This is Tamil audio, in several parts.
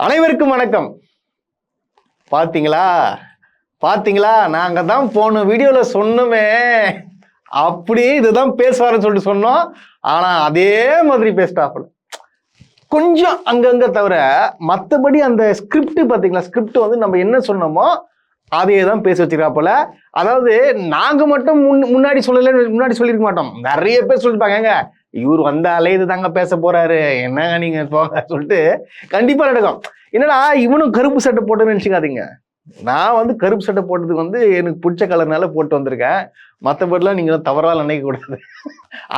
அனைவருக்கும் வணக்கம். பாத்தீங்களா நாங்க தான் போன வீடியோல சொன்னோமே, அப்படியே இதுதான் பேசுவாருன்னு சொல்லிட்டு சொன்னோம். ஆனா அதே மாதிரி பேசிட்டாப்புல. கொஞ்சம் அங்கங்க தவிர மற்றபடி அந்த ஸ்கிரிப்ட் பாத்தீங்களா, ஸ்கிரிப்ட் வந்து நம்ம என்ன சொன்னோமோ அதே தான் பேச வச்சிருக்காப்புல. அதாவது நாங்க மட்டும் முன்னாடி சொல்லியிருக்க மாட்டோம். நிறைய பேர் சொல்லிருப்பாங்க, இவர் வந்தாலே இதுதாங்க பேச போறாரு, என்னங்க நீங்க போங்க சொல்லிட்டு கண்டிப்பா நடக்கும். என்னடா இவனும் கருப்பு சட்டை போட்டுன்னு நினைச்சுக்காதீங்க. நான் வந்து கருப்பு சட்டை போட்டதுக்கு வந்து எனக்கு பிடிச்ச கலர்னால போட்டு வந்திருக்கேன். மற்றபடிலாம் நீங்க தவறாக நினைக்க கூடாது.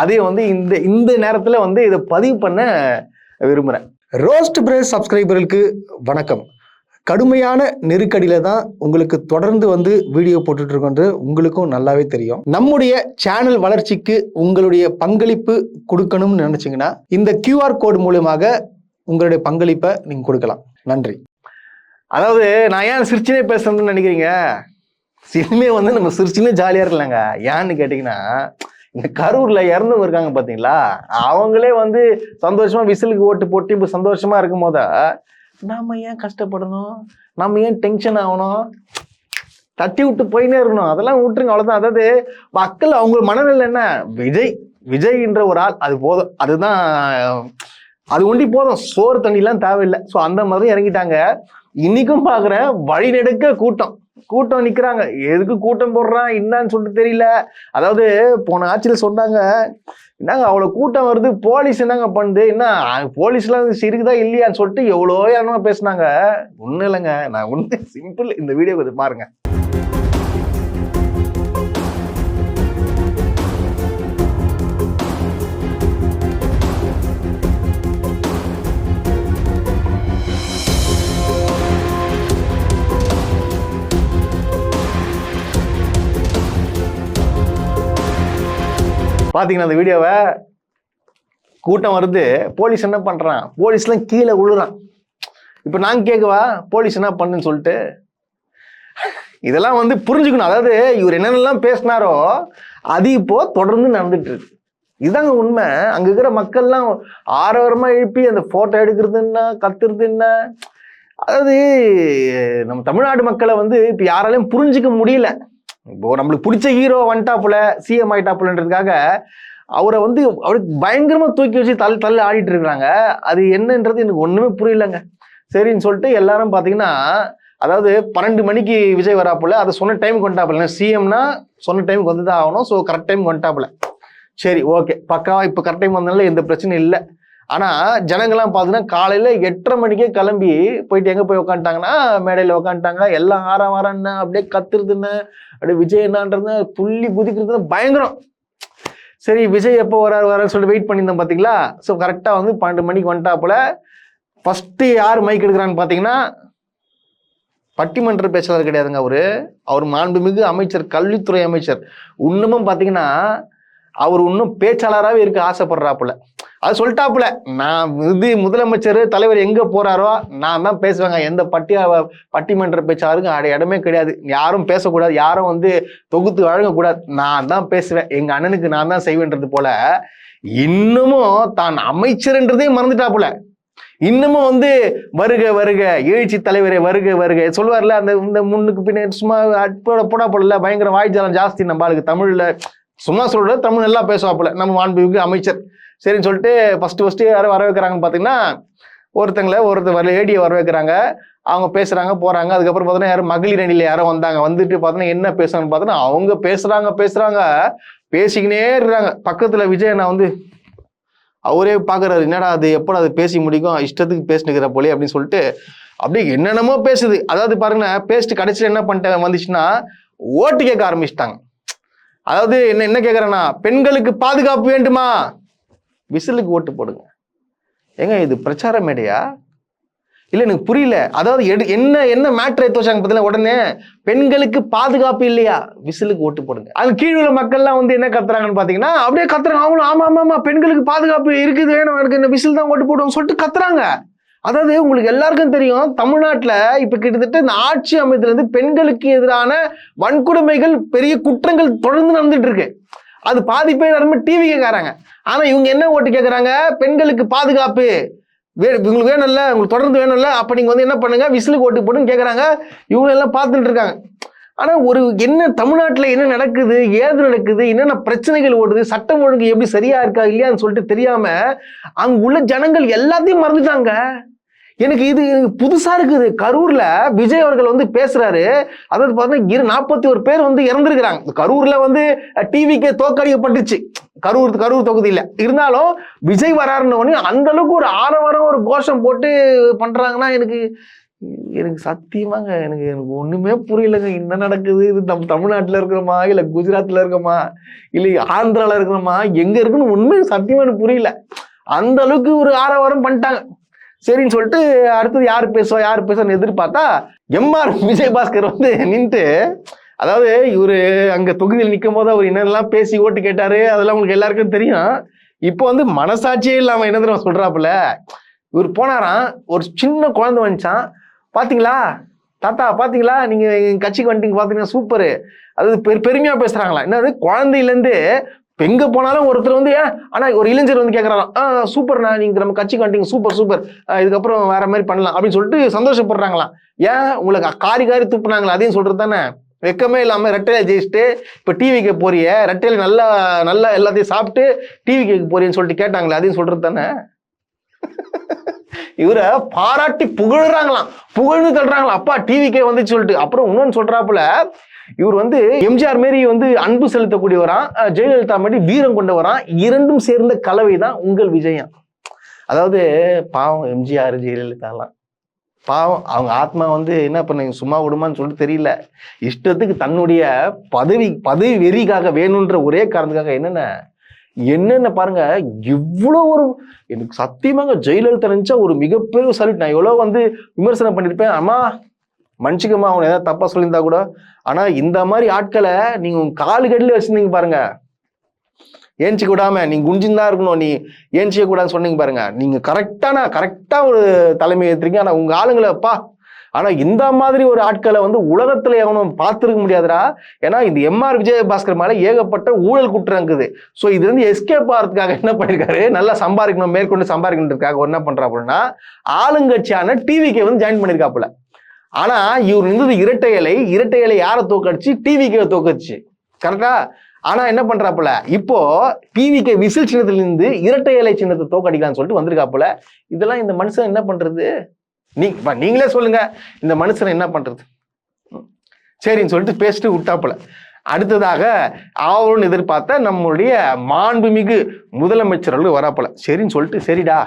அதே வந்து இந்த நேரத்துல வந்து இதை பதிவு பண்ண விரும்புறேன். ரோஸ்ட் பிரேஸ் சப்ஸ்கிரைபர்களுக்கு வணக்கம். கடுமையான நெருக்கடியில தான் உங்களுக்கு தொடர்ந்து வந்து வீடியோ போட்டுட்டு இருக்கோன்று உங்களுக்கும் நல்லாவே தெரியும். நம்முடைய சேனல் வளர்ச்சிக்கு உங்களுடைய பங்களிப்பு கொடுக்கணும்னு நினைச்சீங்கன்னா இந்த QR கோடு மூலமாக உங்களுடைய பங்களிப்பை நீங்க கொடுக்கலாம். நன்றி. அதாவது நான் ஏன் சிரிச்சுனே பேசுறேன்னு நினைக்கிறீங்க? சினிமே வந்து நம்ம சிரிச்சுனே ஜாலியா இருக்கலாங்க. ஏன்னு கேட்டீங்கன்னா, இந்த கரூர்ல இறந்தவங்க இருக்காங்க பாத்தீங்களா, அவங்களே வந்து சந்தோஷமா விசிலுக்கு ஓட்டு போட்டு இப்ப சந்தோஷமா இருக்கும் போத நாம ஏன் கஷ்டப்படணும், நம்ம ஏன் டென்ஷன் ஆகணும், தட்டி விட்டு போயினே இருக்கணும். அதெல்லாம் விட்டுருங்க, அவ்வளவுதான். அதாவது மக்கள் அவங்க மனநிலை என்ன, விஜய்ன்ற ஒரு ஆள் அது போதும், அதுதான், அது ஒண்டி போதும், சோறு தண்ணிலாம் தேவையில்லை. ஸோ அந்த மாதிரி இறங்கிட்டாங்க. இன்னைக்கும் பாக்குறேன் வழி நெடுக்க கூட்டம் நிக்கிறாங்க. எதுக்கு கூட்டம் போடுறான் என்னன்னு சொல்லிட்டு தெரியல. அதாவது போன ஆட்சியில் சொன்னாங்க, என்னங்க அவ்வளவு கூட்டம் வருது, போலீஸ் என்னங்க பண்ணுது, என்ன போலீஸ்லாம் இருக்குதா இல்லையான்னு சொல்லிட்டு எவ்வளோ யாருமா பேசினாங்க. ஒன்றும் இல்லைங்க, நான் ஒன்று சிம்பிள், இந்த வீடியோ கொஞ்சம் பாருங்க. பாத்தீங்கன்னா அந்த வீடியோவை, கூட்டம் வருது, போலீஸ் என்ன பண்றான், போலீஸ்லாம் கீழே விழுறான். இப்ப நான் கேட்கவா போலீஸ் என்ன பண்ணுன்னு சொல்லிட்டு? இதெல்லாம் வந்து புரிஞ்சுக்கணும். அதாவது இவர் என்னென்னலாம் பேசினாரோ அது இப்போ தொடர்ந்து நடந்துட்டு இருக்கு. இதுதாங்க உண்மை. அங்க இருக்கிற மக்கள்லாம் ஆரவாரமா எழுப்பி அந்த போட்டோ எடுக்கிறது என்ன, கத்துறது என்ன, அதாவது நம்ம தமிழ்நாடு மக்களை வந்து இப்ப யாராலையும் புரிஞ்சுக்க முடியல. இப்போ நம்மளுக்கு பிடிச்ச ஹீரோ வந்துட்டாப்புல, சிஎம் ஆயிட்டாப்புலன்றதுக்காக அவரை வந்து அவருக்கு பயங்கரமா தூக்கி வச்சு தள்ளி ஆடிட்டு இருக்கிறாங்க. அது என்னன்றது எனக்கு ஒண்ணுமே புரியலங்க. சரின்னு சொல்லிட்டு எல்லாரும் பாத்தீங்கன்னா, அதாவது 12 மணிக்கு விஜய் வராப்புல, அதை சொன்ன டைமுக்கு வந்துட்டாப்புல. சிஎம்னா சொன்ன டைமுக்கு வந்துதான் ஆகணும். ஸோ கரெக்ட் டைமுக்கு வந்துட்டாப்புல. சரி, ஓகே, பக்காவா இப்போ கரெக்ட் டைம் வந்ததுனால எந்த பிரச்சனையும் இல்லை. ஆனா ஜனங்கள்லாம் பார்த்தீங்கன்னா காலையில 8:30 மணிக்கே கிளம்பி போயிட்டு எங்க போய் உக்காந்துட்டாங்கன்னா, மேடையில உக்காந்துட்டாங்க. எல்லாம் ஆரம் என்ன அப்படியே கத்துறதுன்னு, அப்படியே விஜய் என்னன்றது துள்ளி குதிக்கிறது பயங்கரம். சரி, விஜய் எப்போ வரான்னு சொல்லிட்டு வெயிட் பண்ணியிருந்தோம் பாத்தீங்களா. ஸோ கரெக்டா வந்து 12 மணிக்கு வந்துட்டாப்புல. ஃபர்ஸ்ட் யார் மைக் எடுக்கிறான்னு பாத்தீங்கன்னா, பட்டிமன்ற பேச்சாளர் கிடையாதுங்க அவர் மாண்புமிகு அமைச்சர், கல்வித்துறை அமைச்சர். இன்னமும் பாத்தீங்கன்னா அவர் இன்னும் பேச்சாளராகவே இருக்க ஆசைப்படுறாப்புல. அது சொல்லிட்டாப்புல, நான் முதலமைச்சர் தலைவர் எங்க போறாரோ நான் தான் பேசுவேங்க, எந்த பட்டிமன்ற பேச்சாளருக்கு இடமே கிடையாது, யாரும் பேசக்கூடாது, யாரும் வந்து தொகுத்து வழங்கக்கூடாது, நான் தான் பேசுவேன், எங்க அண்ணனுக்கு நான் தான் செய்வேன்றது போல இன்னமும் தான் அமைச்சர்ன்றதே மறந்துட்டாப்புல. இன்னமும் வந்து வருக வருக எழுச்சி தலைவரே வருக வருக சொல்லுவார்ல, அந்த இந்த முன்னுக்கு பின்னாடி சும்மா போடா போடல, பயங்கர வாய்ஜாலம் ஜாஸ்தி நம்ம ஆளுக்கு. தமிழ்ல சும்மா சொல்றது, தமிழ் நல்லா பேசுவாப்புல நம்ம மாண்புமிகு அமைச்சர். சரின்னு சொல்லிட்டு ஃபர்ஸ்ட் யாரும் வர வைக்கிறாங்கன்னு பாத்தீங்கன்னா, ஒருத்தர் ஏடியை வர வைக்கிறாங்க. அவங்க பேசுறாங்க போறாங்க. அதுக்கப்புறம் பார்த்தீங்கன்னா யாரும் மகளிர் அணியில யாரோ வந்தாங்க. வந்துட்டு பார்த்தீங்கன்னா என்ன பேசுறாங்கன்னு பார்த்தீங்கன்னா, அவங்க பேசுறாங்க பேசிக்கினே இருக்கிறாங்க. பக்கத்துல விஜய் நான் வந்து அவரே பாக்குறாரு, என்னடா அது எப்படா அது பேசி முடிக்கும், இஷ்டத்துக்கு பேசினுக்கிற போலே அப்படின்னு சொல்லிட்டு அப்படியே என்னென்னமோ பேசுது. அதாவது பாருங்க, பேசிட்டு கடைசியில் என்ன பண்ணிட்டு வந்துச்சுன்னா ஓட்டு கேட்க ஆரம்பிச்சிட்டாங்க. அதாவது என்ன கேட்கறேன்னா, பெண்களுக்கு பாதுகாப்பு வேண்டுமா, விசிலுக்கு ஓட்டு போடுங்க. ஏங்க இது பிரச்சார மேடையா? இல்ல எனக்கு புரியல. அதாவது என்ன மேட்ரு எடுத்து வச்சாங்க பார்த்தீங்கன்னா, உடனே பெண்களுக்கு பாதுகாப்பு இல்லையா, விசிலுக்கு ஓட்டு போடுங்க. அது கீழே உள்ள மக்கள்லாம் வந்து என்ன கத்துறாங்கன்னு பாத்தீங்கன்னா, அப்படியே கத்துறாங்க. அவங்களும் ஆமா பெண்களுக்கு பாதுகாப்பு இருக்குது, வேணும், எனக்கு இந்த விசில் தான் ஓட்டு போடுவோம் சொல்லிட்டு கத்துறாங்க. அதாவது உங்களுக்கு எல்லாருக்கும் தெரியும், தமிழ்நாட்டுல இப்ப கிட்டத்தட்ட இந்த ஆட்சி அமைத்துல இருந்து பெண்களுக்கு எதிரான வன்கொடுமைகள், பெரிய குற்றங்கள் தொடர்ந்து நடந்துட்டு இருக்கு. அது பாதி பேர் டிவி கேட்கறாங்க. ஆனா இவங்க என்ன ஓட்டு கேட்கறாங்க, பெண்களுக்கு பாதுகாப்பு, உங்களுக்கு வேணும்ல, உங்களுக்கு தொடர்ந்து வேணும்ல, அப்ப நீங்க வந்து என்ன பண்ணுங்க, விசிலுக்கு ஓட்டு போட்டுன்னு கேட்கறாங்க. இவங்க எல்லாம் பார்த்துட்டு இருக்காங்க. ஆனா ஒரு என்ன தமிழ்நாட்டுல என்ன நடக்குது, ஏது நடக்குது, என்னென்ன பிரச்சனைகள் ஓடுது, சட்டம் ஒழுங்கு எப்படி சரியா இருக்கா இல்லையான்னு சொல்லிட்டு தெரியாம அங்க உள்ள ஜனங்கள் எல்லாத்தையும் மறந்துட்டாங்க. எனக்கு இது புதுசா இருக்குது. கரூர்ல விஜய் அவர்கள் வந்து பேசுறாரு. அதாவது பாத்தீங்கன்னா 41 பேர் வந்து இறந்துருக்கிறாங்க. கரூர்ல வந்து டிவிக்கு தோற்கடிக்கப்பட்டுச்சு, கரூர் தொகுதியில. இருந்தாலும் விஜய் வராருன்னு அந்த அளவுக்கு ஒரு ஆரவாரம் ஒரு கோஷம் போட்டு பண்றாங்கன்னா எனக்கு சத்தியமாங்க எனக்கு ஒண்ணுமே புரியலங்க. என்ன நடக்குது? இது நம்ம தமிழ்நாட்டுல இருக்கிறோமா, இல்ல குஜராத்ல இருக்கோமா, இல்ல ஆந்திரால இருக்கிறோமா, எங்க இருக்குன்னு உண்மை சத்தியமா எனக்கு புரியல. அந்த அளவுக்கு ஒரு ஆரவாரம் பண்ணிட்டாங்க. சரின்னு சொல்லிட்டு அடுத்தது யார் பேசுவான்னு எதிர்பார்த்தா எம்ஆர் விஜயபாஸ்கர் வந்து நின்றுட்டு, அதாவது இவரு அங்க தொகுதியில் நிற்கும் போது அவர் என்னெல்லாம் பேசி ஓட்டு கேட்டாரு அதெல்லாம் உங்களுக்கு எல்லாருக்கும் தெரியும். இப்போ வந்து மனசாட்சியே இல்லாம என்ன தெரியுமா சொல்றாப்புல, இவர் போனாராம், ஒரு சின்ன குழந்தை வந்துச்சான், பாத்தீங்களா தாத்தா, பாத்தீங்களா நீங்க எங்க கட்சிக்கு வந்துட்டீங்க, பாத்தீங்கன்னா சூப்பரு. அது பெருமையா பேசுறாங்களா. என்னது குழந்தையில இருந்து எங்க போனாலும் ஒருத்தர் வந்து ஆனா ஒரு இளைஞர் வந்து கேட்கறாராம், சூப்பர்ண்ணா நீங்க நம்ம கட்சிக்கு வந்துட்டீங்க, சூப்பர் இதுக்கப்புறம் வேற மாதிரி பண்ணலாம் அப்படின்னு சொல்லிட்டு சந்தோஷப்படுறாங்களாம். ஏன் உங்களுக்கு காரி துப்புனாங்களா, அதையும் சொல்றது தானே. வெக்கமே இல்லாம ரெட்டையில ஜெயிச்சுட்டு இப்ப டிவிக்கு போறிய, ரெட்டையில நல்லா நல்லா எல்லாத்தையும் சாப்பிட்டு டிவிக்கு போறியன்னு சொல்லிட்டு கேட்டாங்களே, அதையும் சொல்றது தானே. இவரை பாராட்டி புகழ்றாங்களாம், புகழ்ந்து தள்ளுறாங்களாம், அப்பா டிவிக்கே வந்து சொல்லிட்டு. அப்புறம் இன்னொன்னு சொல்றாப்புல, இவர் வந்து எம்ஜிஆர் மாரி வந்து அன்பு செலுத்தக்கூடியவரான், ஜெயலலிதா மாதிரி வீரம் கொண்டவரான், இரண்டும் சேர்ந்த கலவை தான் உங்கள் விஜயம். அதாவது பாவம் எம்ஜிஆர் ஜெயலலிதாலாம் பாவம், அவங்க ஆத்மா வந்து என்ன பண்ண சும்மா விடுமான்னு சொல்லிட்டு தெரியல. இஷ்டத்துக்கு தன்னுடைய பதவி வெறிக்காக வேணுன்ற ஒரே காரணத்துக்காக என்னென்ன பாருங்க. இவ்வளோ ஒரு எனக்கு சத்தியமாக ஜெயலலிதா நினைச்சா ஒரு மிகப்பெரிய சல்யூட். நான் எவ்வளோ வந்து விமர்சனம் பண்ணியிருப்பேன், அம்மா மன்னிச்சுக்கம்மா அவனை ஏதாவது தப்பா சொல்லியிருந்தா கூட. ஆனா இந்த மாதிரி ஆட்களை நீங்க உங்க காலுக்கடியில வச்சிருந்தீங்க பாருங்க, ஏஞ்சிக்க விடாம நீங்க குஞ்சின்னு இருக்கணும், நீ ஏஞ்சிக்க கூடாதுன்னு சொன்னீங்க பாருங்க. நீங்க கரெக்டா ஒரு தலைமை ஏற்றுறீங்க. ஆனா உங்க ஆளுங்களப்பா, ஆனா இந்த மாதிரி ஒரு ஆட்களை வந்து உலகத்துல எவனும் பார்த்துருக்க முடியாதுடா. ஏன்னா இந்த எம்ஆர் விஜயபாஸ்கர் மேல ஏகப்பட்ட ஊழல் குற்றம் இருக்குது. ஸோ இது வந்து எஸ்கேப் ஆகிறதுக்காக என்ன பண்ணிருக்காரு, நல்லா சம்பாதிக்கணும், மேற்கொண்டு சம்பாதிக்கணுன்றதுக்காக என்ன பண்றாப்புலன்னா ஆளுங்கட்சியான டிவிக்கு வந்து ஜாயின் பண்ணிருக்காப்புல. ஆனா இவர் இருந்தது இரட்டை இலை யாரை தோக்கடிச்சு, டிவிக்கு தோக்கடிச்சு, கரெக்டா. ஆனா என்ன பண்றாப்புல, இப்போ டிவிக்கு விசில் சின்னத்துல இருந்து இரட்டை இலை சின்னத்தை தோக்கடிக்கலாம்னு சொல்லிட்டு வந்திருக்காப்புல. இதெல்லாம் இந்த மனுஷன் என்ன பண்றது, நீங்களே சொல்லுங்க, இந்த மனுஷன் என்ன பண்றது? சரின்னு சொல்லிட்டு பேசிட்டு விட்டாப்புல. அடுத்ததாக அவருன்னு எதிர்பார்த்த நம்மளுடைய மாண்புமிகு முதலமைச்சர்கள் வராப்போல. சரின்னு சொல்லிட்டு, சரிடா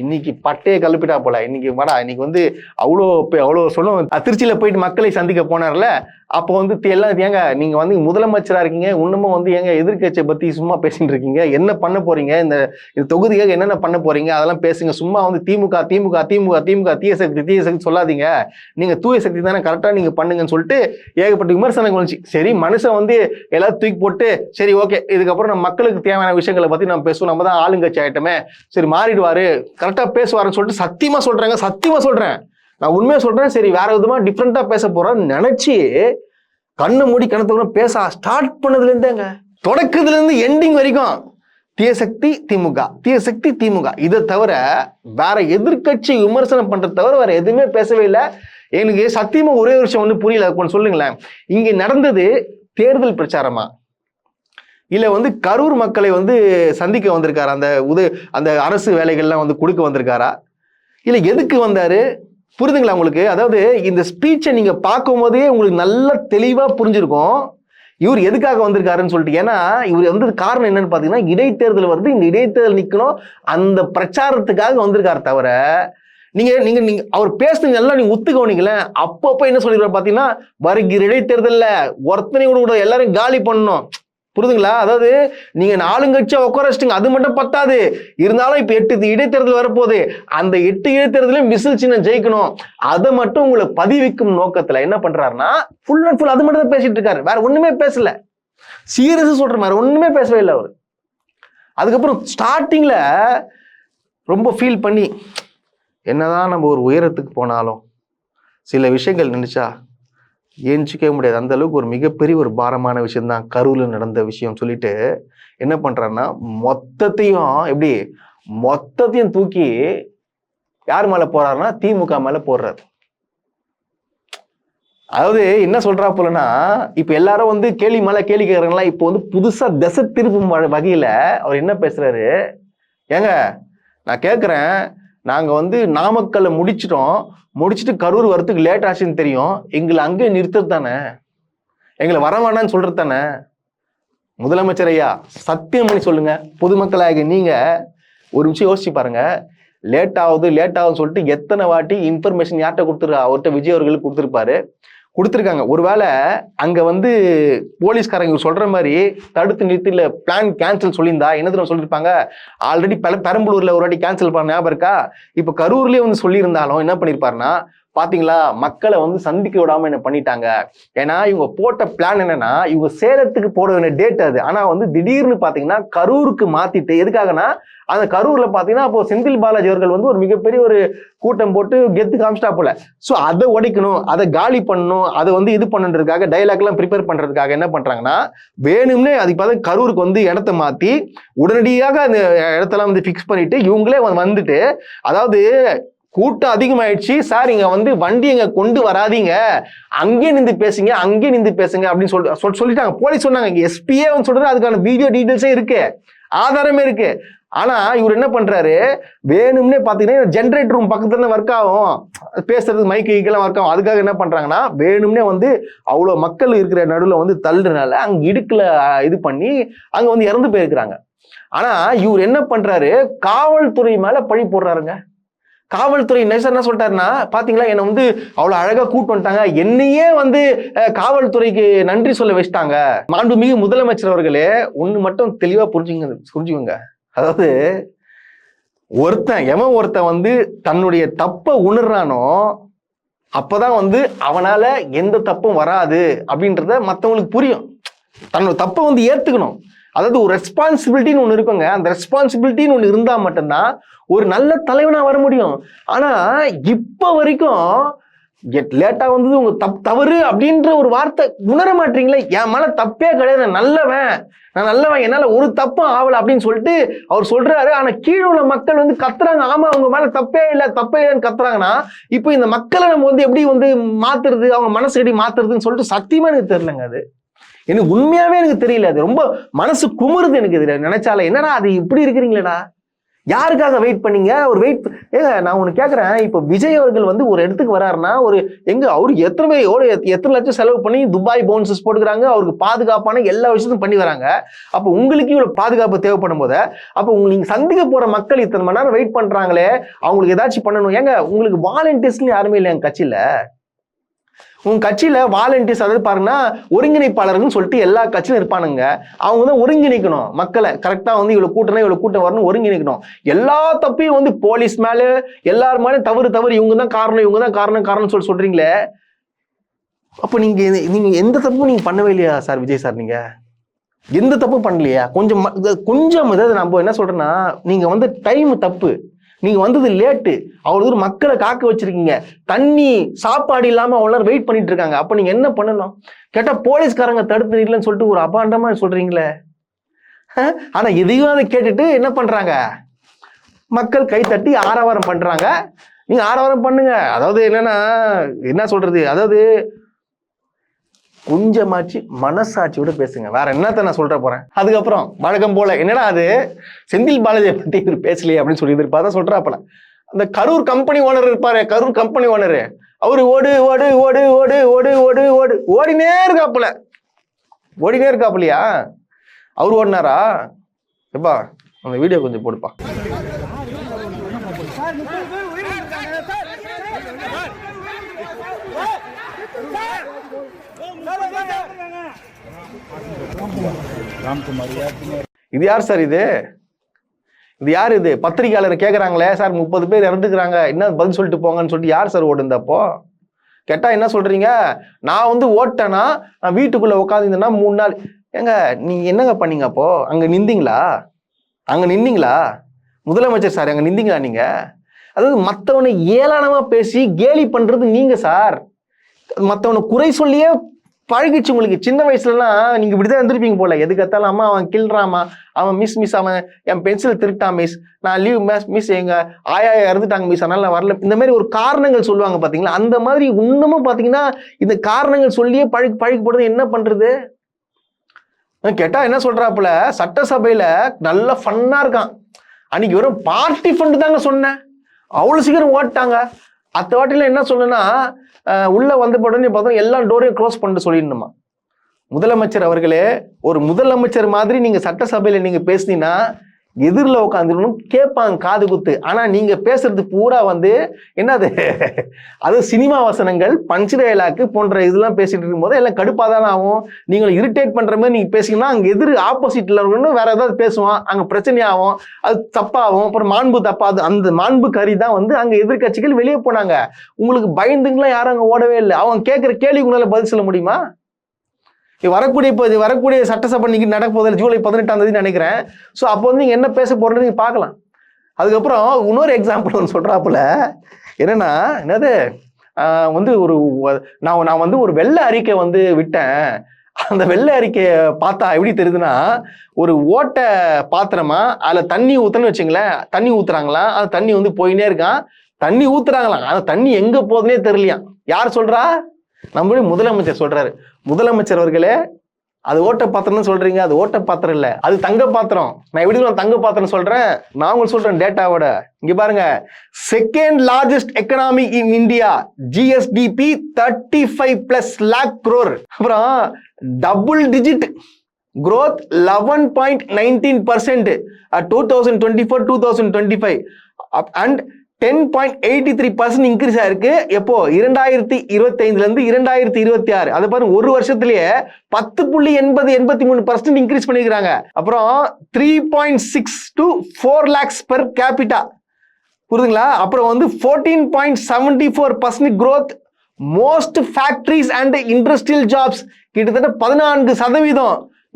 இன்னைக்கு பட்டையை கலப்பிட்டா போல, இன்னைக்கு வந்து அவ்வளோ சொல்லும். திருச்சியில போயிட்டு மக்களை சந்திக்க போனார்ல, அப்போ வந்து எல்லாம் ஏங்க நீங்க வந்து முதலமைச்சரா இருக்கீங்க, இன்னமும் வந்து ஏங்க எதிர்கட்சியை பத்தி சும்மா பேசிட்டு இருக்கீங்க, என்ன பண்ண போறீங்க, இந்த தொகுதியாக என்னென்ன பண்ண போறீங்க அதெல்லாம் பேசுங்க, சும்மா வந்து திமுக தீய சக்தி சொல்லாதீங்க, நீங்க தூய சக்தி தானே, கரெக்டா நீங்க பண்ணுங்கன்னு சொல்லிட்டு ஏகப்பட்ட விமர்சனங்கள் வந்துச்சு. சரி மனுஷன் வந்து எல்லாரும் தூக்கி போட்டு, சரி ஓகே இதுக்கப்புறம் நம்ம மக்களுக்கு தேவையான விஷயங்களை பத்தி நம்ம பேசுவோம், நம்ம தான் ஆளுங்கட்சி ஆயிட்டமே, சரி மாறிடுவாரு, கரெக்டா பேசுவாருன்னு சொல்லிட்டு சத்தியமா சொல்றேன், நான் உண்மையா சொல்றேன். சரி வேற விதமா டிஃப்ரெண்டா பேச போறேன்னு நினைச்சு கண்ணு மூடி கணத்துல பேச ஸ்டார்ட் பண்ணதுல இருந்தேங்க, தொடக்கத்துல இருந்து எண்டிங் வரைக்கும் தீயசக்தி திமுக இதை தவிர வேற எதிர்கட்சி விமர்சனம் பண்றத தவிர வேற எதுவுமே பேசவே இல்லை. எனக்கு சத்தியமா ஒரே விஷயம் வந்து புரியல, கொஞ்சம் சொல்லுங்களேன். இங்க நடந்தது தேர்தல் பிரச்சாரமா, இல்ல வந்து கரூர் மக்களை வந்து சந்திக்க வந்திருக்காரா, அந்த அரசு வேலைகள்லாம் வந்து கொடுக்க வந்திருக்காரா, இல்ல எதுக்கு வந்தாரு? புரிதுங்களா உங்களுக்கு? அதாவது இந்த ஸ்பீச்சை நீங்க பார்க்கும் போதே உங்களுக்கு நல்லா தெளிவா புரிஞ்சிருக்கும் இவர் எதுக்காக வந்திருக்காருன்னு சொல்லிட்டு. ஏன்னா இவர் வந்து காரணம் என்னன்னு பாத்தீங்கன்னா, இடைத்தேர்தல் வருது, இந்த இடைத்தேர்தல் நிக்கணும், அந்த பிரச்சாரத்துக்காக வந்திருக்காரு தவிர நீங்க நீங்க நீங்க அவர் பேசுனீங்க எல்லாம் நீங்க ஒத்துக்கவனீங்களே. அப்பப்போ என்ன சொல்லிடுவார் பாத்தீங்கன்னா, வருகிற இடைத்தேர்தல்ல ஒருத்தனை கூட எல்லாரும் காலி பண்ணணும். புரிதுங்களா? அதாவது நீங்க ஆளுங்கட்சியா உட்கார வச்சிட்டீங்க, அது மட்டும் பத்தாது, இருந்தாலும் இப்ப 8 இடைத்தேர்தல் வரப்போகுது, அந்த 8 இடைத்தேர்தலையும் விசில் சின்னம் ஜெயிக்கணும், அதை மட்டும் உங்களை பதிவிக்கும் நோக்கத்துல என்ன பண்றாருன்னா ஃபுல் அண்ட் ஃபுல் அது மட்டும் தான் பேசிட்டு இருக்காரு, வேற ஒண்ணுமே பேசல. சீரியஸா சொல்ற மாதிரி ஒண்ணுமே பேசவே இல்லை அவரு. அதுக்கப்புறம் ஸ்டார்டிங்ல ரொம்ப ஃபீல் பண்ணி, என்னதான் நம்ம ஒரு உயரத்துக்கு போனாலும் சில விஷயங்கள் நினைச்சா ஏஞ்சிக்கவே முடியாது, அந்த அளவுக்கு ஒரு மிகப்பெரிய ஒரு பாரமான விஷயம் தான் கரூர்ல நடந்த விஷயம் சொல்லிட்டு என்ன பண்றாருன்னா மொத்தத்தையும் தூக்கி யார் மேல போறாருன்னா திமுக மேல போடுறாரு. அதாவது என்ன சொல்றா போலன்னா, இப்ப எல்லாரும் வந்து கேள்வி மேல கேள்வி கேட்கறாங்களா, இப்போ வந்து புதுசா திசை திருப்பும் வகையில அவர் என்ன பேசுறாரு, ஏங்க நான் கேட்கிறேன், நாங்க வந்து நாமக்கல்ல முடிச்சுட்டு கரூர் வரத்துக்கு லேட் ஆச்சுன்னு தெரியும், எங்களை அங்கே நிறுத்தது தானே, எங்களை வர வேணான்னு சொல்றது தானே. முதலமைச்சர் ஐயா சத்தியம் பண்ணி சொல்லுங்க, பொதுமக்களாக நீங்க ஒரு விஷயம் யோசிச்சு பாருங்க. லேட் ஆகுதுன்னு சொல்லிட்டு எத்தனை வாட்டி இன்ஃபர்மேஷன் யார்கிட்ட கொடுத்துருக்கா, அவர்கிட்ட விஜய் அவர்களுக்கு கொடுத்துருக்காங்க. ஒருவேளை அங்க வந்து போலீஸ்காரங்க சொல்ற மாதிரி தடுத்து நிறுத்தி இல்ல பிளான் கேன்சல் சொல்லியிருந்தா என்ன சொல்லியிருப்பாங்க, ஆல்ரெடி பெரம்பலூர்ல ஒரு வாட்டி கேன்சல் பண்ண ஞாபகம் இருக்கா, இப்ப கரூர்லயே வந்து சொல்லியிருந்தாலும் என்ன பண்ணிருப்பாருன்னா, பாத்தீங்களா மக்களை வந்து சந்திக்க விடாம என்ன பண்ணிட்டாங்க. ஏன்னா இவங்க போட்ட பிளான் என்னன்னா, இவங்க சேலத்துக்கு போட வேண்டிய டேட் அது, ஆனா வந்து திடீர்னு பாத்தீங்கன்னா கரூருக்கு மாத்திட்டு, எதுக்காகனா அந்த கரூர்ல பாத்தீங்கன்னா அப்போ செந்தில் பாலாஜி அவர்கள் வந்து ஒரு மிகப்பெரிய ஒரு கூட்டம் போட்டு கெத்து காமிச்சிட்டா போல. சோ அதை உடைக்கணும், அதை காலி பண்ணணும், அதை வந்து இது பண்ணுறதுக்காக டைலாக் எல்லாம் ப்ரிப்பேர் பண்றதுக்காக என்ன பண்றாங்கன்னா, வேணும்னே அதுக்கு பார்த்து கரூருக்கு வந்து இடத்த மாத்தி உடனடியாக அந்த இடத்தெல்லாம் வந்து பிக்ஸ் பண்ணிட்டு இவங்களே வந்துட்டு, அதாவது கூட்டம் அதிகமாயிடுச்சு சார், இங்க வந்து வண்டி இங்க கொண்டு வராதீங்க, அங்கே நின்று பேசுங்க அப்படின்னு சொல்லிட்டாங்க. போலீஸ் சொன்னாங்க. இங்க எஸ்பியே வந்து சொல்றாரு, அதுக்கான வீடியோ டீடைல்ஸே இருக்கு, ஆதாரமே இருக்கு. ஆனா இவர் என்ன பண்றாரு, வேணும்னே பாத்தீங்கன்னா ஜென்ரேட்டர் ரூம் பக்கத்துல ஒர்க் ஆகும், பேசுறதுக்கு மைக்கெல்லாம் ஒர்க் ஆகும், அதுக்காக என்ன பண்றாங்கன்னா வேணும்னே வந்து அவ்வளவு மக்கள் இருக்கிற நடுவில் வந்து தள்ளுறதுனால அங்க இடுக்குல இது பண்ணி அங்க வந்து இறந்து போயிருக்கிறாங்க. ஆனா இவர் என்ன பண்றாரு, காவல்துறை மேல பழி போடுறாருங்க. காவல்துறை என்ன சொல்லிட்டாருன்னா, பாத்தீங்களா என்ன வந்து அவ்வளவு அழகா கூட்டு வந்துட்டாங்க, என்னையே வந்து காவல்துறைக்கு நன்றி சொல்ல வச்சுட்டாங்க. மாண்புமிகு முதலமைச்சர் அவர்களே ஒண்ணு மட்டும் தெளிவா புரிஞ்சுக்கோங்க. அதாவது ஒருத்தன் வந்து தன்னுடைய தப்பை உணர்றானோ அப்பதான் வந்து அவனால எந்த தப்பும் வராது அப்படின்றத மற்றவங்களுக்கு புரியும். தன்னோட தப்பை வந்து ஏத்துக்கணும். அதாவது ஒரு ரெஸ்பான்சிபிலிட்டின்னு ஒண்ணு இருக்குங்க. அந்த ரெஸ்பான்சிபிலிட்டின்னு ஒண்ணு இருந்தா மட்டும்தான் ஒரு நல்ல தலைவனா வர முடியும். ஆனா இப்ப வரைக்கும் லேட்டா வந்தது உங்க தவறு அப்படின்ற ஒரு வார்த்தை உணர மாட்டீங்களே. என் மேல தப்பே கிடையாது, நான் நல்லவன், என்னால ஒரு தப்பும் ஆகல அப்படின்னு சொல்லிட்டு அவர் சொல்றாரு. ஆனா கீழே உள்ள மக்கள் வந்து கத்துறாங்க, ஆமா அவங்க மேல தப்பே இல்லைன்னு கத்துறாங்கன்னா, இப்போ இந்த மக்களை நம்ம வந்து எப்படி வந்து மாத்துறது, அவங்க மனசு எப்படி மாத்துறதுன்னு சொல்லிட்டு சத்தியமா எனக்கு தெரியலங்க. அது எனக்கு உண்மையாவே எனக்கு தெரியல. அது ரொம்ப மனசு குமுறுது எனக்கு. இது நினைச்சால என்னடா அது இப்படி இருக்கிறீங்களேடா, யாருக்காக வெயிட் பண்ணீங்க? ஒரு வெயிட் ஏங்க நான் ஒண்ணு கேட்கறேன். இப்ப விஜய் அவர்கள் வந்து ஒரு இடத்துக்கு வராருன்னா, ஒரு எங்க அவருக்கு எத்தனை லட்சம் செலவு பண்ணி துபாய் போன்சஸ் போட்டுக்கிறாங்க, அவருக்கு பாதுகாப்பான எல்லா விஷயத்தையும் பண்ணி வராங்க. அப்ப உங்களுக்கு இவ்வளவு பாதுகாப்பு தேவைப்படும் போது, அப்ப நீங்க சந்திக்க போற மக்கள் இத்தனை மணி நேரம் வெயிட் பண்றாங்களே, அவங்களுக்கு ஏதாச்சும் பண்ணணும். ஏங்க உங்களுக்கு வாலண்டியர்ஸ்னு யாருமே இல்லை எங்க கட்சியில. உங்க கட்சியில வாலண்டியர்ஸ், அதாவது பாருங்கன்னா ஒருங்கிணைப்பாளர்னு சொல்லிட்டு எல்லா கட்சியிலும் இருப்பானுங்க. அவங்க தான் ஒருங்கிணைக்கணும் மக்களை. கரெக்டா வந்து இவ்வளவு கூட்டம் வரணும், ஒருங்கிணைக்கணும். எல்லா தப்பையும் வந்து போலீஸ் மேல எல்லாரும் மேலே தவறு இவங்க தான் காரணம் சொல்றீங்களே. அப்ப நீங்க எந்த தப்பும் நீங்க பண்ணவே இல்லையா சார்? விஜய் சார் நீங்க எந்த தப்பும் பண்ணலையா? கொஞ்சம் அதாவது நம்ம என்ன சொல்றேன்னா, நீங்க வந்து டைம் தப்பு, நீங்க வந்தது லேட்டு, அவ்வளவு மக்களை காக்க வச்சிருக்கீங்க, தண்ணி சாப்பாடு இல்லாம அவ்வளவு வெயிட் பண்ணிட்டு இருக்காங்க. அப்ப நீங்க என்ன பண்ணணும் கேட்டா, போலீஸ்காரங்க தடுத்து நிறுத்தலன்னு சொல்லிட்டு ஒரு அபாண்டமா சொல்றீங்களே. ஆனா இதையும் அதை கேட்டுட்டு என்ன பண்றாங்க, மக்கள் கை தட்டி ஆரவாரம் பண்றாங்க. நீங்க ஆரவாரம் பண்ணுங்க. அதாவது என்னன்னா என்ன சொல்றது, அதாவது கொஞ்சமாச்சு மனசாட்சியோட பேசுங்க. வேற என்னத்த நான் சொல்ற போறேன். அதுக்கப்புறம் வழக்கம் போல என்னடா அது செந்தில் பாலாஜியை பத்தி இவர் பேசலையே அப்படின்னு சொல்லி பார்த்தா சொல்றாப்பல, அந்த கரூர் கம்பெனி ஓனர் இருப்பாரு, கரூர் கம்பெனி ஓனரு, அவரு ஓடினே இருக்காப்புலையா? அவரு ஓடினாரா? எப்பா அந்த வீடியோ கொஞ்சம் போடுப்பா. இது யார் சார்? இது யார்? இது பத்திரிகையாளர் கேட்கறாங்களே சார், 30 பேர் இறந்துக்கிறாங்க, என்ன பதில் சொல்லிட்டு போங்கன்னு சொல்லிட்டு யார் சார் ஓடுந்தப்போ கேட்டா என்ன சொல்றீங்க? நான் வந்து ஓட்டேன்னா நான் வீட்டுக்குள்ள உட்காந்துருந்தேன்னா 3 நாள். ஏங்க நீங்க என்னங்க பண்ணீங்க அப்போ? அங்க நின்னீங்களா? முதலமைச்சர் சார் அங்க நின்றீங்களா நீங்க? அதாவது மற்றவனை ஏளனமா பேசி கேலி பண்றது நீங்க சார். மற்றவனை குறை சொல்லியே பழகிச்சு உங்களுக்கு. சின்ன வயசுலலாம் நீங்க இப்படிதான் இருந்திருப்பீங்க போல. எதுக்கத்தாலும் அம்மா அவன் கில்றாமா, அவன் மிஸ் அவன் என் பென்சில் திருட்டான் மிஸ், நான் லீவ் மிஸ் எங்க ஆயா இறந்துட்டாங்க மிஸ், அதனால நான் வரல. இந்த மாதிரி ஒரு காரணங்கள் சொல்லுவாங்க பாத்தீங்களா. அந்த மாதிரி இன்னமும் பாத்தீங்கன்னா இந்த காரணங்கள் சொல்லியே பழகி போடுறது. என்ன பண்றது கேட்டா என்ன சொல்றாப்புல, சட்டசபையில நல்ல ஃபன்னா இருக்கான். அன்னைக்கு வெறும் பார்ட்டி ஃபண்ட் தாங்க சொன்னேன், அவ்வளவு சீக்கிரம் ஓட்டாங்க. அத்த வாட்டில என்ன சொன்னா, உள்ள வந்த உடனே பார்த்தா எல்லா டோரையும் க்ளோஸ் பண்ணிட்டு சொல்லிடணுமா. முதலமைச்சர் அவர்களே, ஒரு முதலமைச்சர் மாதிரி நீங்க சட்டசபையில நீங்க பேசினீங்கன்னா எதிரில் உட்காந்துருக்கணும் கேட்பாங்க காது குத்து. ஆனா நீங்க பேசுறது பூரா என்னது, அது சினிமா வசனங்கள், பஞ்ச் டயலாக் போன்ற இதெல்லாம் பேசிட்டு இருக்கும் போது எல்லாம் கடுப்பாதானே ஆகும். நீங்களை இரிட்டேட் பண்ற மாதிரி நீங்க பேசிங்கன்னா அங்க எதிர் ஆப்போசிட்ல இருக்கணும் வேற ஏதாவது பேசுவான், அங்க பிரச்சனை ஆகும், அது தப்பாகும், அப்புறம் மாண்பு தப்பாது. அந்த மாண்பு கறி தான் அங்க எதிர்கட்சிகள் வெளியே போனாங்க. உங்களுக்கு பயந்துங்களாம் யாரும் அங்க ஓடவே இல்லை. அவங்க கேட்கிற கேள்விக்கு உங்களால பதில் சொல்ல முடியுமா? வரக்கூடிய சட்டசபை இன்னைக்கு நடக்க போதில் ஜூலை 18ஆம் தேதி நினைக்கிறேன். ஸோ அப்போ நீங்க என்ன பேச போறது நீங்க பார்க்கலாம். அதுக்கப்புறம் இன்னொரு எக்ஸாம்பிள் ஒன்று சொல்றாப்புல, என்னன்னா என்னது ஒரு நான் ஒரு வெள்ளை அறிக்கை விட்டேன். அந்த வெள்ளை அறிக்கையை பார்த்தா எப்படி தெரியுதுன்னா, ஒரு ஓட்டை பாத்திரமா அதுல தண்ணி ஊத்துன்னு வச்சுங்களேன், தண்ணி ஊத்துறாங்களா, அது தண்ணி போயினே இருக்கான், தண்ணி ஊத்துறாங்களாம், அந்த தண்ணி எங்க போகுதுன்னே தெரியலையாம். யார் சொல்றா? நம்மளுடைய முதலமைச்சர் சொல்றாரு. முதலமைச்சர் அவர்களே, அது ஓட்ட பாத்திரம்னு சொல்றீங்க, அது ஓட்ட பாத்திரம் இல்ல, அது தங்க பாத்திரம். நான் எப்படி தங்க பாத்திரம் சொல்றேன், நான் உங்களுக்கு சொல்றேன் டேட்டாவோட. இங்க பாருங்க, second largest economy in India, GSDP 35+ lakh crore. அப்புறம் double digit growth 11.19% 2024-2025 and 10.83% increase ஆயிருக்கு. எப்போ 2025ல இருந்து 2026, அது பாருங்க ஒரு வருஷத்திலேயே 10.83% இன்க்ரீஸ் பண்ணிக்கிறாங்க. அப்புறம் 3.6 to 4 lakhs per capita, புரியுதுங்களா? அப்புறம் 14.74% growth most factories and industrial jobs, கிட்டத்தட்ட 14%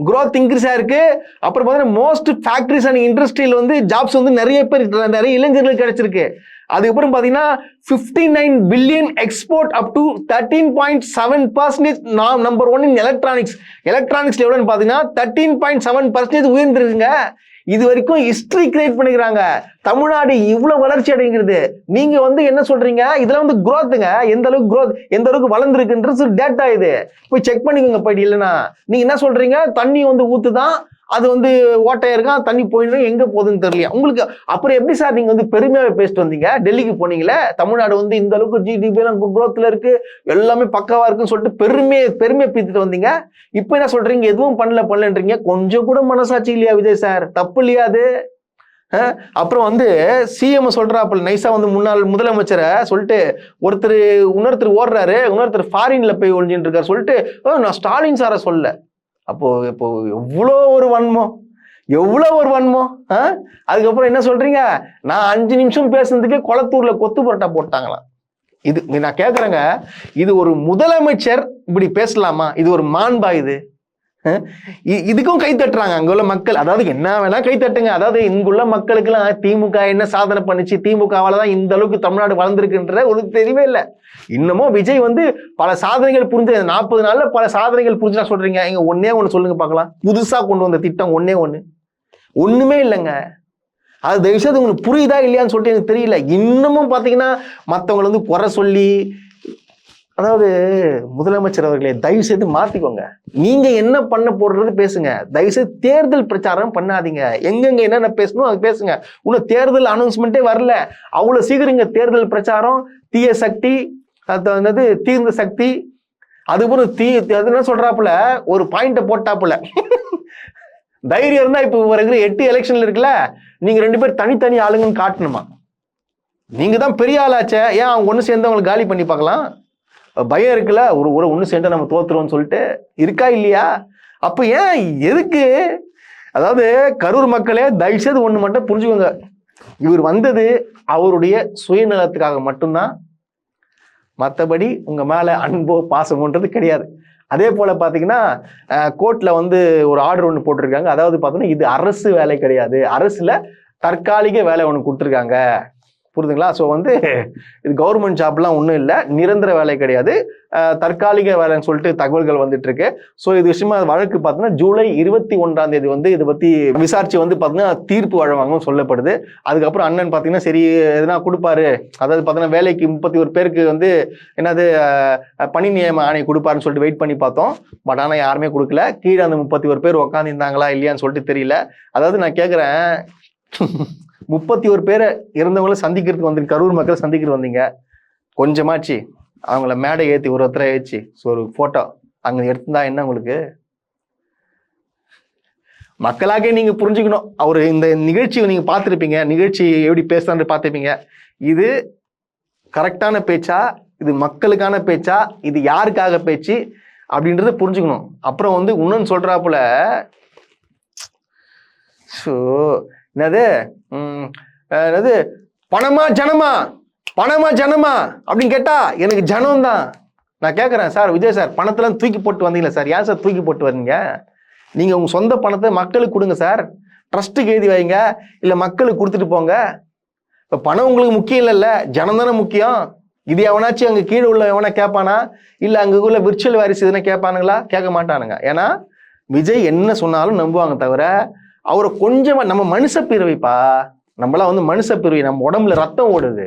growth இன்க்ரீஸ் ஆயிருக்கு. அப்புறம் பார்த்தீங்கன்னா மோஸ்ட் ஃபேக்டரிஸ் அண்ட் இண்டஸ்ட்ரியில் ஜாப்ஸ் நிறைய பேர், நிறைய இளைஞர்களுக்கு கிடைச்சிருக்கு. அதுக்கப்புறம் பார்த்தீங்கன்னா 59 billion export up to 13.7%. Number 1 in electronics எவ்வளோன்னு பார்த்தீங்கன்னா 13.7% உயர்ந்திருக்குங்க. இது வரைக்கும் ஹிஸ்டரி கிரியேட் பண்ணிக்கிறாங்க. தமிழ்நாடு இவ்வளவு வளர்ச்சி அடைகிறது. நீங்க என்ன சொல்றீங்க, இதுல குரோத்துங்க, எந்த அளவுக்கு வளர்ந்துருக்குன்றது டேட்டா. இது போய் செக் பண்ணிக்கோங்க போயிட்டு. இல்லைன்னா நீங்க என்ன சொல்றீங்க, தண்ணி ஊத்துதான், அது ஓட்டையா இருக்கா, தண்ணி போயிடும், எங்க போகுதுன்னு தெரியல உங்களுக்கு. அப்புறம் எப்படி சார் நீங்க பெருமையாவே பேசிட்டு வந்தீங்க? டெல்லிக்கு போனீங்களே, தமிழ்நாடு இந்த அளவுக்கு GDP எல்லாம் குரோத்ல இருக்கு, எல்லாமே பக்காவா இருக்குன்னு சொல்லிட்டு பெருமையை பீத்துட்டு வந்தீங்க. இப்ப என்ன சொல்றீங்க, எதுவும் பண்ணலன்றீங்க. கொஞ்சம் கூட மனசாட்சி இல்லையா விஜய் சார்? தப்பு இல்லையா அது? அப்புறம் சிஎம் சொல்றாப்புல நைஸா முன்னாள் முதலமைச்சரை சொல்லிட்டு இன்னொருத்தர் ஓடுறாரு, இன்னொருத்தர் ஃபாரின்ல போய் ஒழிஞ்சிட்டு இருக்காரு சொல்லிட்டு நான் ஸ்டாலின் சாரை சொல்ல. அப்போ எவ்வளோ ஒரு வன்மம். அதுக்கப்புறம் என்ன சொல்றீங்க, நான் 5 நிமிஷம் பேசுனதுக்கே கொளத்தூர்ல கொத்து பரோட்டா போட்டாங்களாம். இது நான் கேட்கறேங்க, இது ஒரு முதலமைச்சர் இப்படி பேசலாமா? இது ஒரு மாண்பா? இதுக்கும் கை தட்டுறாங்க அங்க உள்ள மக்கள். அதாவது என்ன வேணா கை தட்டுங்க. அதாவது இங்குள்ள மக்களுக்கு எல்லாம் திமுக என்ன சாதனை பண்ணிச்சு, திமுகவால தான் இந்த அளவுக்கு தமிழ்நாடு வளர்ந்துருக்குன்ற ஒரு தெரியவே இல்லை. இன்னமும் விஜய் பல சாதனைகள் புரிஞ்சு 40 நாள்ல பல சாதனைகள் புரிஞ்சா சொல்றீங்க. இங்க ஒன்னே ஒண்ணு சொல்லுங்க பார்க்கலாம். புதுசா கொண்டு வந்த திட்டம் ஒண்ணுமே இல்லைங்க. அது தயவுசெய்து உங்களுக்கு புரியுதா இல்லையான்னு சொல்லிட்டு எனக்கு தெரியல. இன்னமும் பாத்தீங்கன்னா மத்தவங்களை குறை சொல்லி, அதாவது முதலமைச்சர் அவர்களே தயவு செய்து மாத்திக்கோங்க. நீங்க என்ன பண்ண போடுறது பேசுங்க. தயவு செய்து தேர்தல் பிரச்சாரம் பண்ணாதீங்க. எங்கெங்க என்னென்ன பேசணும் அது பேசுங்க. இன்னும் தேர்தல் அனௌன்ஸ்மெண்ட்டே வரல, அவ்வளவு சீக்கிரம் தேர்தல் பிரச்சாரம், தீய சக்தி, அது தீர்ந்த சக்தி, அதுபோல அது என்ன சொல்றாப்புல, ஒரு பாயிண்ட போட்டாப்புல தைரியம் இருந்தா இப்ப இருக்கிற 8 எலெக்ஷன்ல இருக்குல்ல, நீங்க 2 பேர் தனித்தனி ஆளுங்கன்னு காட்டணுமா? நீங்க தான் பெரிய ஆளாச்சே, ஏன் அவங்க ஒண்ணு சேர்ந்து அவங்களை காலி பண்ணி பார்க்கலாம்? பயம் இருக்குல்ல, ஒரு ஒண்ணு சேர்ந்து நம்ம தோத்துருவோம்னு சொல்லிட்டு இருக்கா இல்லையா? அப்ப ஏன் எதுக்கு? அதாவது கரூர் மக்களே தயவு செய்து ஒண்ணு மட்டும் புரிஞ்சுக்கோங்க, இவர் வந்தது அவருடைய சுயநலத்துக்காக மட்டும்தான். மற்றபடி உங்க மேல அன்போ பாசமோன்றது கிடையாது. அதே போல பாத்தீங்கன்னா கோர்ட்ல ஒரு ஆர்டர் ஒன்று போட்டிருக்காங்க. அதாவது பாத்தீங்கன்னா இது அரசு வேலை கிடையாது, அரசுல தற்காலிக வேலை ஒன்று கொடுத்துருக்காங்க. புரியுதுங்களா? ஸோ வந்து இது கவர்மெண்ட் ஜாப்லாம் ஒன்றும் இல்லை, நிரந்தர வேலை கிடையாது, தற்காலிக வேலைன்னு சொல்லிட்டு தகவல்கள் வந்துட்டு இருக்கு. ஸோ இது விஷயமா வழக்கு பார்த்தீங்கன்னா ஜூலை 21 வந்து இதை பற்றி விசாரிச்சு வந்து பார்த்தீங்கன்னா தீர்ப்பு வழங்குவாங்கன்னு சொல்லப்படுது. அதுக்கப்புறம் அண்ணன் பார்த்தீங்கன்னா சரி எதுனா கொடுப்பாரு, அதாவது பார்த்தீங்கன்னா வேலைக்கு 31 பேருக்கு வந்து என்னது பணி நியமன ஆணை கொடுப்பாருன்னு சொல்லிட்டு வெயிட் பண்ணி பார்த்தோம். பட் ஆனால் யாருமே கொடுக்கல. கீழே அந்த 31 பேர் உட்காந்துருந்தாங்களா இல்லையான்னு சொல்லிட்டு தெரியல. அதாவது நான் கேட்குறேன், 31 பேரை இறந்தவங்களை சந்திக்கிறதுக்கு வந்து கரூர் மக்கள் சந்திக்கிறது வந்தீங்க, கொஞ்சமாச்சு அவங்கள மேடை ஏற்றி ஒருத்தரை ஏற்றி ஒரு ஃபோட்டோ அங்கே எடுத்துருந்தா என்ன உங்களுக்கு? மக்களாக நீங்கள் புரிஞ்சுக்கணும். அவர் இந்த நிகழ்ச்சியை நீங்கள் பார்த்துருப்பீங்க, நிகழ்ச்சி எப்படி பேசுறான்னு பார்த்துருப்பீங்க. இது கரெக்டான பேச்சா, இது மக்களுக்கான பேச்சா, இது யாருக்காக பேச்சு அப்படின்றத புரிஞ்சுக்கணும். அப்புறம் வந்து இன்னொன்னு சொல்றாப்புல, ஸோ என்னது பணமா ஜனமா பணமா ஜனமா அப்படின்னு கேட்டா எனக்கு ஜனம் தான். நான் கேட்குறேன், சார் விஜய் சார் பணத்தெல்லாம் தூக்கி போட்டு வந்தீங்களா சார்? ஏன் சார் தூக்கி போட்டு வரீங்க? நீங்கள் உங்கள் சொந்த பணத்தை மக்களுக்கு கொடுங்க சார், ட்ரஸ்ட்டுக்கு எழுதி வைங்க, இல்லை மக்களுக்கு கொடுத்துட்டு போங்க. இப்போ பணம் உங்களுக்கு முக்கியம் இல்லைல்ல, ஜனம் தானே முக்கியம். இது எவனாச்சும் அங்கே கீழே உள்ள எவனா கேட்பானா, இல்லை அங்கே உள்ள விர்ச்சுவல் வாரிசு எதுனா கேட்பானுங்களா? கேட்க மாட்டானுங்க. ஏன்னா விஜய் என்ன சொன்னாலும் நம்புவாங்க தவிர அவரை கொஞ்சமாக நம்ம மனுஷ பிறவிப்பா, நம்மளாம் வந்து மனுஷ பிறவி, நம்ம உடம்புல ரத்தம் ஓடுது,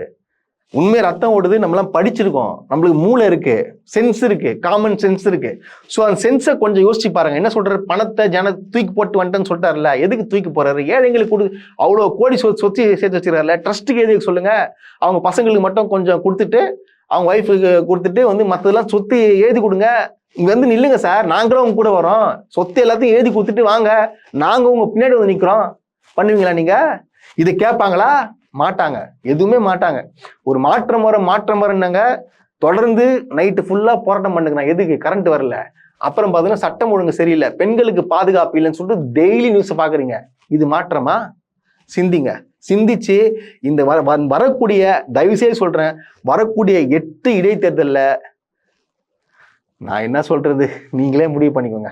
உண்மை ரத்தம் ஓடுது, நம்மளாம் படிச்சிருக்கோம், நம்மளுக்கு மூளை இருக்கு, சென்ஸ் இருக்கு, காமன் சென்ஸ் இருக்கு. ஸோ அந்த சென்ஸை கொஞ்சம் யோசிச்சு பாருங்க. என்ன சொல்றாரு, பணத்தை தூக்கி போட்டு வந்துட்டேன்னு சொல்லிட்டாருல, எதுக்கு தூக்கி போறாரு? ஏழைங்களுக்கு அவ்வளோ கோடி சொத்து சேர்த்து வச்சுக்கிறாருல, ட்ரஸ்ட்டுக்கு எதுக்கு சொல்லுங்க? அவங்க பசங்களுக்கு மட்டும் கொஞ்சம் கொடுத்துட்டு, அவங்க ஒய்ஃபுக்கு கொடுத்துட்டு வந்து மற்றதெல்லாம் சொத்து எழுதி கொடுங்க. இங்க வந்து நில்லுங்க சார், நாங்களும் உங்க கூட வரோம், சொத்து எல்லாத்தையும் எழுதி கொடுத்துட்டு வாங்க, நாங்க உங்க பின்னாடி வந்து நிக்கிறோம். பண்ணுவீங்களா நீங்க? இதை கேட்பாங்களா? மாட்டாங்க, எதுவுமே மாட்டாங்க. ஒரு மாற்றம் வரனாங்க, தொடர்ந்து நைட்டு ஃபுல்லா போராட்டம் பண்ணுங்க. எதுக்கு? கரண்ட் வரல. அப்புறம் பார்த்தீங்கன்னா சட்டம் ஒழுங்கு சரியில்லை, பெண்களுக்கு பாதுகாப்பு இல்லைன்னு சொல்லிட்டு டெய்லி நியூஸ் பாக்குறீங்க. இது மாற்றமா? சிந்திங்க. சிந்திச்சு இந்த வரக்கூடிய, தயவுசெய்து சொல்றேன், வரக்கூடிய 8 இடைத்தேர்தலில் நான் என்ன சொல்றது, நீங்களே முடிவு பண்ணிக்கோங்க.